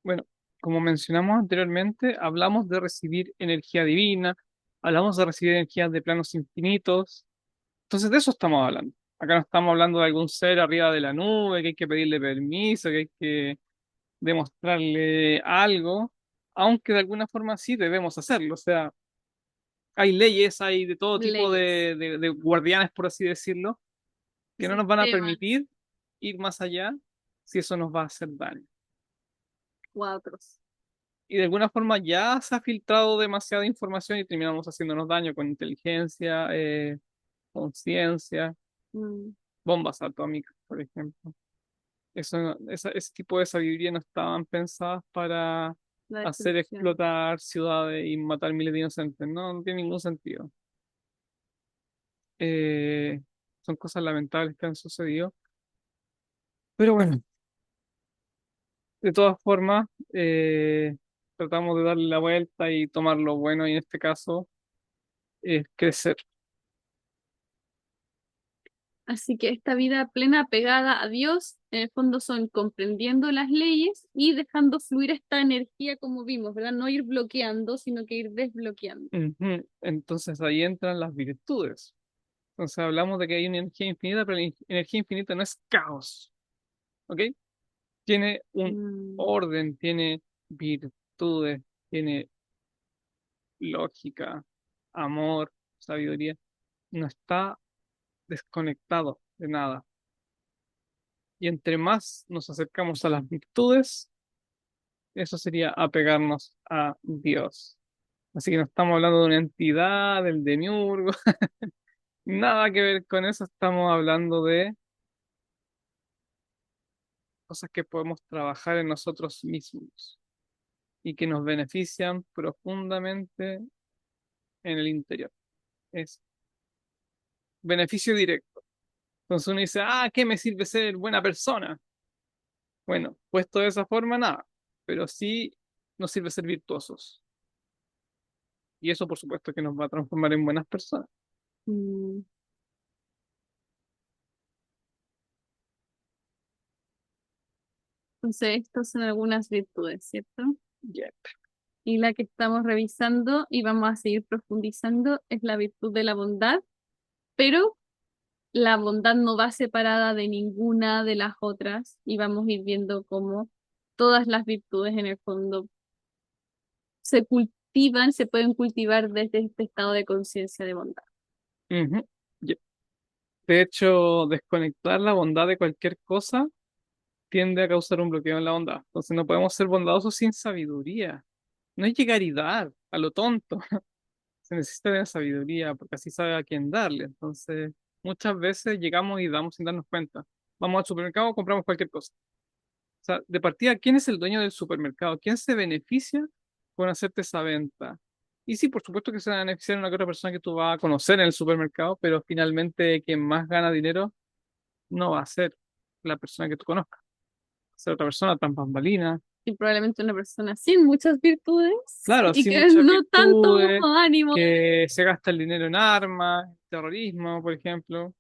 Bueno, como mencionamos anteriormente, hablamos de recibir energía divina, hablamos de recibir energías de planos infinitos. Entonces, de eso estamos hablando. Acá no estamos hablando de algún ser arriba de la nube, que hay que pedirle permiso, que hay que demostrarle algo, aunque de alguna forma sí debemos hacerlo. O sea, hay leyes, hay de todo tipo Leyes, de guardianes, por así decirlo, que no nos van a sistemas, permitir ir más allá si eso nos va a hacer daño. cuadros. Y de alguna forma ya se ha filtrado demasiada información y terminamos haciéndonos daño con inteligencia, conciencia, Mm, bombas atómicas, por ejemplo. Ese tipo de sabiduría no estaban pensadas para la hacer destrucción. explotar ciudades y matar miles de inocentes. No, no tiene ningún sentido. Eh, Son cosas lamentables que han sucedido. Pero bueno, de todas formas, tratamos de darle la vuelta y tomar lo bueno y en este caso es crecer. Así que esta vida plena pegada a Dios, en el fondo son comprendiendo las leyes y dejando fluir esta energía como vimos, ¿verdad? No ir bloqueando, sino que ir desbloqueando. Ujú. Entonces ahí entran las virtudes. Entonces hablamos de que hay una energía infinita, pero la energía infinita no es caos, ¿ok? Tiene un Mm, orden, tiene virtudes, tiene lógica, amor, sabiduría. No está desconectado de nada. Y entre más nos acercamos a las virtudes, eso sería apegarnos a Dios. Así que no estamos hablando de una entidad, del demiurgo, nada que ver con eso, estamos hablando de cosas que podemos trabajar en nosotros mismos y que nos benefician profundamente en el interior. Es beneficio directo. Entonces uno dice, ah, ¿qué me sirve ser buena persona? Bueno, puesto de esa forma, nada, pero sí nos sirve ser virtuosos. Y eso, por supuesto, que nos va a transformar en buenas personas. mm. Entonces, estas son algunas virtudes, ¿cierto? Yep. Y la que estamos revisando y vamos a seguir profundizando es la virtud de la bondad, pero la bondad no va separada de ninguna de las otras y vamos a ir viendo cómo todas las virtudes en el fondo se cultivan, se pueden cultivar desde este estado de conciencia de bondad. Ujú. Yep. De hecho, desconectar la bondad de cualquier cosa tiende a causar un bloqueo en la bondad. Entonces no podemos ser bondadosos sin sabiduría. No hay que caridad a lo tonto. Se necesita de sabiduría porque así sabe a quién darle. Entonces, muchas veces llegamos y damos sin darnos cuenta. Vamos al supermercado, compramos cualquier cosa. O sea, de partida, ¿quién es el dueño del supermercado? ¿Quién se beneficia con hacerte esa venta? Y sí, por supuesto que se va a beneficiar una que otra persona que tú vas a conocer en el supermercado, pero finalmente quien más gana dinero no va a ser la persona que tú conozcas. Va a ser otra persona, tras bambalinas. Y probablemente una persona sin muchas virtudes Claro, y sí, que muchas no tanto virtudes, ánimo. que se gasta el dinero en armas, terrorismo, por ejemplo.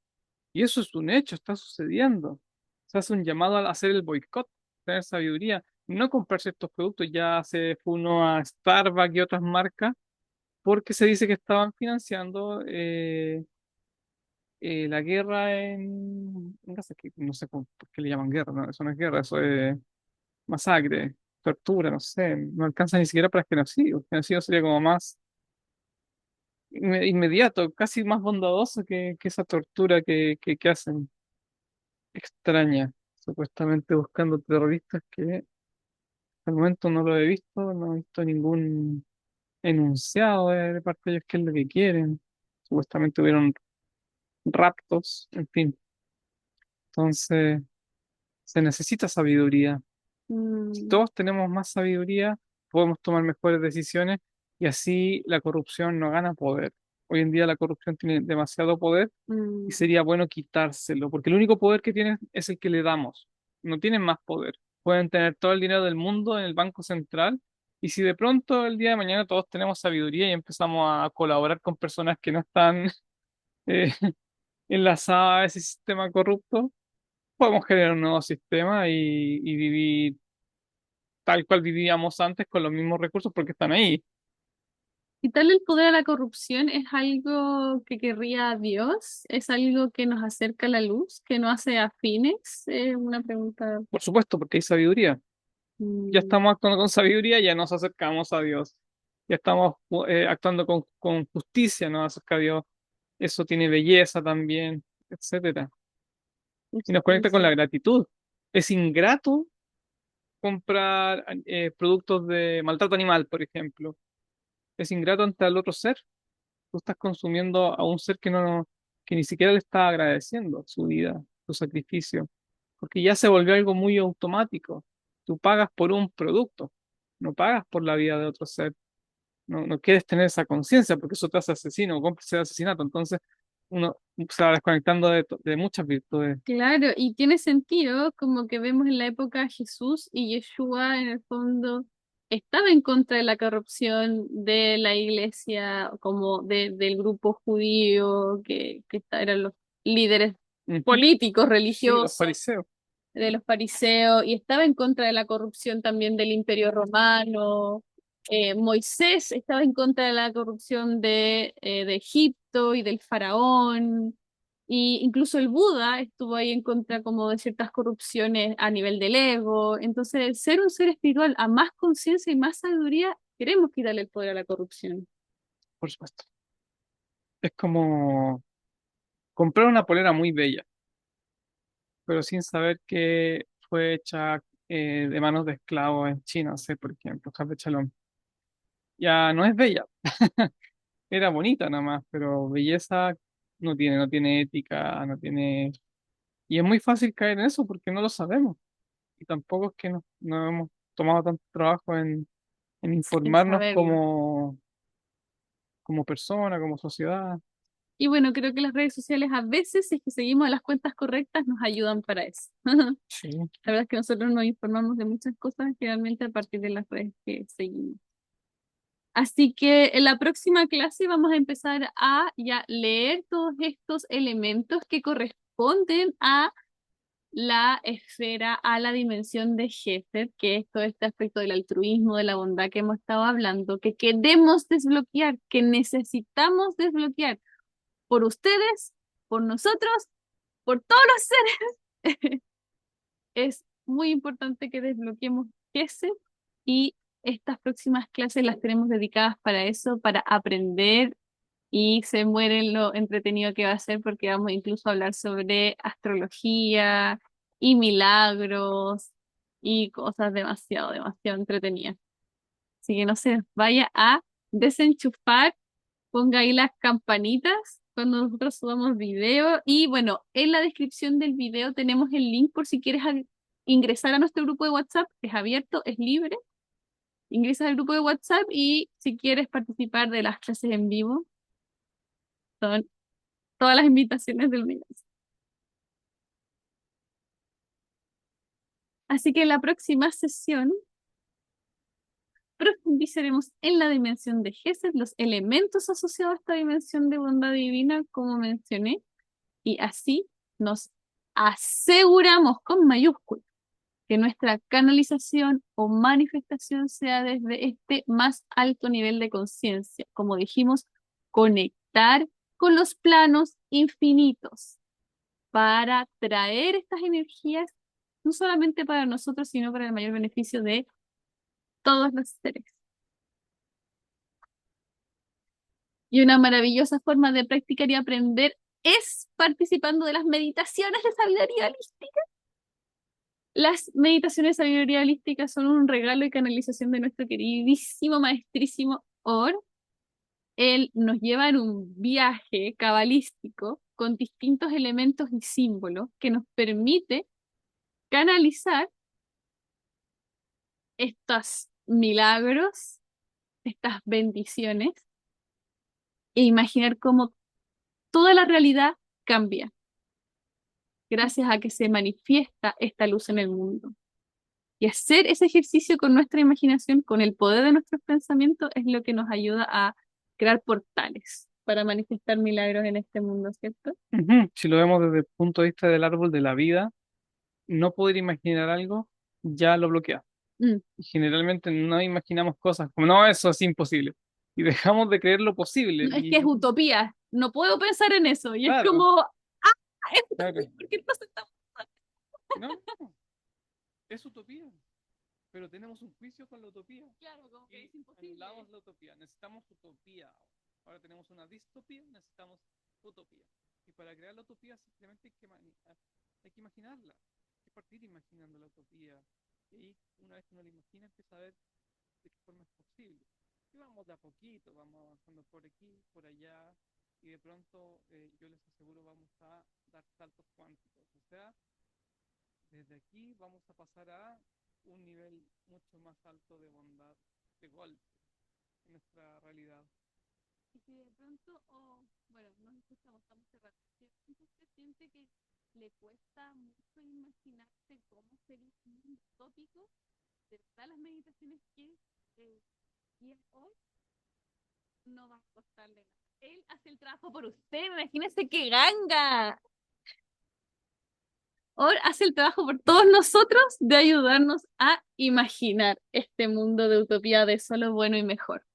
Y eso es un hecho, está sucediendo. Se hace un llamado a hacer el boicot, tener sabiduría, no comprarse estos productos. Ya se uno a Starbucks y otras marcas porque se dice que estaban financiando la guerra en Gaza, que no sé por qué le llaman guerra, no, eso no es guerra, eso es masacre, tortura, no sé, no alcanza ni siquiera para genocidio. Genocidio sería como más. inmediato, casi más bondadoso que esa tortura que hacen, extraña, supuestamente buscando terroristas que al momento no lo he visto, no he visto ningún enunciado de parte de ellos qué es lo que quieren. Supuestamente hubieron raptos, en fin. Entonces, se necesita sabiduría. Si Mm, todos tenemos más sabiduría, podemos tomar mejores decisiones y así la corrupción no gana poder. Hoy en día la corrupción tiene demasiado poder y mm, sería bueno quitárselo, porque el único poder que tienen es el que le damos. No tienen más poder. Pueden tener todo el dinero del mundo en el Banco Central y si de pronto el día de mañana todos tenemos sabiduría y empezamos a colaborar con personas que no están eh, enlazadas a ese sistema corrupto, podemos generar un nuevo sistema y vivir tal cual vivíamos antes con los mismos recursos porque están ahí. Quitarle el poder a la corrupción es algo que querría Dios, es algo que nos acerca a la luz, que nos hace afines. Es una pregunta. Por supuesto, porque hay sabiduría. Ya mm, estamos actuando con sabiduría, ya nos acercamos a Dios. Ya estamos actuando con justicia, nos acerca a Dios. Eso tiene belleza también, etcétera. Y nos conecta con la justicia. gratitud. Es ingrato comprar productos de maltrato animal, por ejemplo. Es ingrato ante el otro ser. Tú estás consumiendo a un ser que ni siquiera le está agradeciendo su vida, su sacrificio, porque ya se volvió algo muy automático. Tú pagas por un producto, no pagas por la vida de otro ser. No quieres tener esa conciencia porque eso te hace asesino o cómplice de asesinato. Entonces uno se va desconectando de muchas virtudes. Claro, y tiene sentido, como que vemos en la época a Jesús y Yeshua en el fondo estaba en contra de la corrupción de la iglesia, como del grupo judío, eran los líderes Ujú. políticos, Sí, los religiosos, fariseos, de los fariseos, y estaba en contra de la corrupción también del Imperio Romano. Moisés estaba en contra de la corrupción de Egipto y del faraón. Y incluso el Buda estuvo ahí en contra como de ciertas corrupciones a nivel del ego. Entonces, ser un ser espiritual a más conciencia y más sabiduría, queremos quitarle el poder a la corrupción. por supuesto. Es como comprar una polera muy bella, pero sin saber que fue hecha de manos de esclavos en China, no sé, por ejemplo, Harvey Chalón. Ya no es bella, era bonita nada más, pero belleza no tiene ética, no tiene... Y es muy fácil caer en eso porque no lo sabemos. Y tampoco es que no hemos tomado tanto trabajo en En informarnos saberlo. como persona, como sociedad. Y bueno, creo que las redes sociales a veces, si es que seguimos a las cuentas correctas, nos ayudan para eso. Sí, La verdad es que nosotros nos informamos de muchas cosas generalmente a partir de las redes que seguimos. Así que en la próxima clase vamos a empezar a ya leer todos estos elementos que corresponden a la esfera, a la dimensión de Gesed, que es todo este aspecto del altruismo, de la bondad que hemos estado hablando, que queremos desbloquear, que necesitamos desbloquear por ustedes, por nosotros, por todos los seres. Es muy importante que desbloqueemos ese y estas próximas clases las tenemos dedicadas para eso, para aprender y se muere lo entretenido que va a ser porque vamos incluso a hablar sobre astrología y milagros y cosas demasiado, demasiado entretenidas. Así que no se vaya a desenchufar, ponga ahí las campanitas cuando nosotros subamos video. Y bueno, en la descripción del video tenemos el link por si quieres ingresar a nuestro grupo de WhatsApp. Es abierto, es libre. Ingresas al grupo de WhatsApp y si quieres participar de las clases en vivo, son todas las invitaciones del universo. Así que en la próxima sesión profundizaremos en la dimensión de Gesed, los elementos asociados a esta dimensión de bondad divina, como mencioné, y así nos aseguramos con mayúsculas que nuestra canalización o manifestación sea desde este más alto nivel de conciencia. Como dijimos, conectar con los planos infinitos para traer estas energías, no solamente para nosotros, sino para el mayor beneficio de todos los seres. Y una maravillosa forma de practicar y aprender es participando de las meditaciones de sabiduría holística. Las meditaciones de sabiduría holística son un regalo y canalización de nuestro queridísimo maestrísimo Or. Él nos lleva en un viaje cabalístico con distintos elementos y símbolos que nos permite canalizar estos milagros, estas bendiciones e imaginar cómo toda la realidad cambia gracias a que se manifiesta esta luz en el mundo. Y hacer ese ejercicio con nuestra imaginación, con el poder de nuestros pensamientos, es lo que nos ayuda a crear portales para manifestar milagros en este mundo, ¿cierto? Ujú. Si lo vemos desde el punto de vista del árbol de la vida, no poder imaginar algo ya lo bloquea. Mm. Y generalmente no imaginamos cosas como, no, eso es imposible. Y dejamos de creer lo posible. No, es que es Y utopía, no puedo pensar en eso. Y es claro, como, es claro. utopía, porque no aceptamos. No, no, es utopía. Pero tenemos un juicio con la utopía Claro, como que y es imposible. anulamos la utopía. Necesitamos utopía. Ahora tenemos una distopía, necesitamos utopía. Y para crear la utopía simplemente hay que imaginarla. Hay que partir imaginando la utopía. Y ahí, una vez que uno la imagina, empieza a ver de qué forma es posible. Y vamos de a poquito, vamos avanzando por aquí, por allá. Y de pronto, yo les aseguro, vamos a dar saltos cuánticos. O sea, desde aquí vamos a pasar a un nivel mucho más alto de bondad de golpe en nuestra realidad. Y si de pronto, bueno, nos escuchamos, estamos cerrando. Si de pronto usted siente que le cuesta mucho imaginarse cómo sería un mundo utópico, de verdad las meditaciones que guían hoy no van a costarle nada. Él hace el trabajo por usted, imagínese qué ganga. Or hace el trabajo por todos nosotros de ayudarnos a imaginar este mundo de utopía de solo bueno y mejor.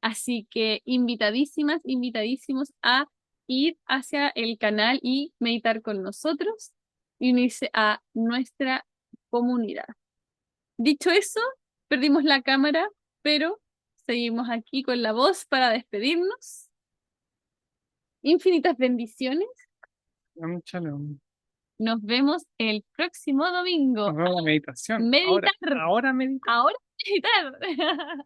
Así que invitadísimas, invitadísimos a ir hacia el canal y meditar con nosotros y unirse a nuestra comunidad. Dicho eso, perdimos la cámara, pero seguimos aquí con la voz para despedirnos. Infinitas bendiciones. Cónchale, Nos vemos el próximo nos domingo. vemos la meditación. Meditar. Ahora medita. Ahora meditar.